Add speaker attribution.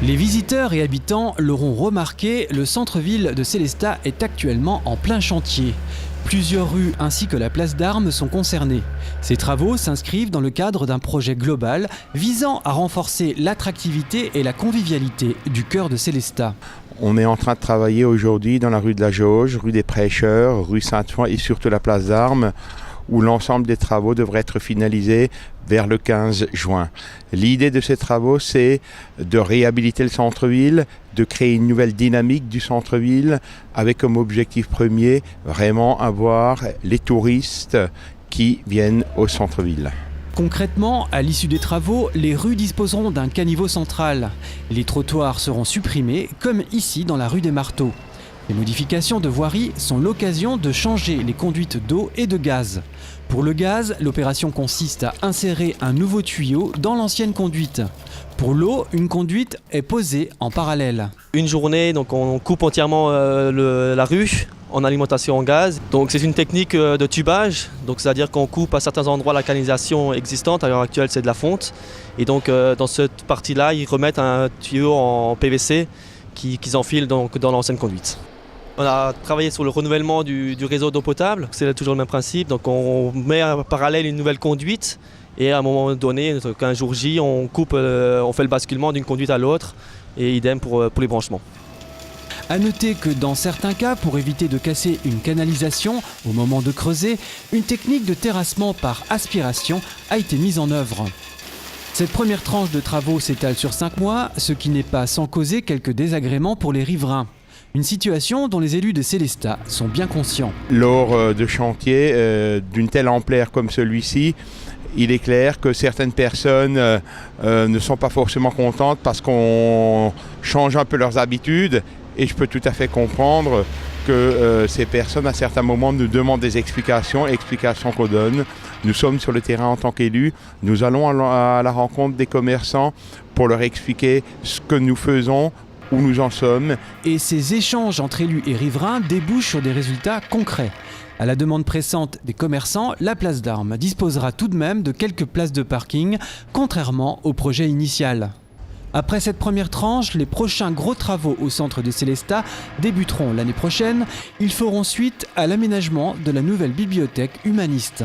Speaker 1: Les visiteurs et habitants l'auront remarqué, le centre-ville de Sélestat est actuellement en plein chantier. Plusieurs rues ainsi que la place d'Armes sont concernées. Ces travaux s'inscrivent dans le cadre d'un projet global visant à renforcer l'attractivité et la convivialité du cœur de Sélestat.
Speaker 2: On est en train de travailler aujourd'hui dans la rue de la Jauge, rue des Prêcheurs, rue Saint-Ouen et surtout la place d'Armes, où l'ensemble des travaux devraient être finalisés vers le 15 juin. L'idée de ces travaux, c'est de réhabiliter le centre-ville, de créer une nouvelle dynamique du centre-ville, avec comme objectif premier vraiment avoir les touristes qui viennent au centre-ville.
Speaker 1: Concrètement, à l'issue des travaux, les rues disposeront d'un caniveau central. Les trottoirs seront supprimés, comme ici dans la rue des Marteaux. Les modifications de voirie sont l'occasion de changer les conduites d'eau et de gaz. Pour le gaz, l'opération consiste à insérer un nouveau tuyau dans l'ancienne conduite. Pour l'eau, une conduite est posée en parallèle.
Speaker 3: Une journée, donc on coupe entièrement la rue en alimentation en gaz. Donc c'est une technique de tubage, donc c'est-à-dire qu'on coupe à certains endroits la canalisation existante. À l'heure actuelle, c'est de la fonte. Et donc dans cette partie-là, ils remettent un tuyau en PVC qu'ils enfilent donc dans l'ancienne conduite. On a travaillé sur le renouvellement du réseau d'eau potable, c'est toujours le même principe. Donc on met en parallèle une nouvelle conduite et à un moment donné, un jour J, on coupe, on fait le basculement d'une conduite à l'autre et idem pour les branchements.
Speaker 1: A noter que dans certains cas, pour éviter de casser une canalisation au moment de creuser, une technique de terrassement par aspiration a été mise en œuvre. Cette première tranche de travaux s'étale sur 5 mois, ce qui n'est pas sans causer quelques désagréments pour les riverains. Une situation dont les élus de Sélestat sont bien conscients.
Speaker 2: Lors de chantiers d'une telle ampleur comme celui-ci, il est clair que certaines personnes ne sont pas forcément contentes parce qu'on change un peu leurs habitudes et je peux tout à fait comprendre que ces personnes à certains moments nous demandent des explications qu'on donne. Nous sommes sur le terrain en tant qu'élus, nous allons à la rencontre des commerçants pour leur expliquer ce que nous faisons, où nous en sommes.
Speaker 1: Et ces échanges entre élus et riverains débouchent sur des résultats concrets. À la demande pressante des commerçants, la place d'Armes disposera tout de même de quelques places de parking, contrairement au projet initial. Après cette première tranche, les prochains gros travaux au centre de Sélestat débuteront l'année prochaine. Ils feront suite à l'aménagement de la nouvelle bibliothèque humaniste.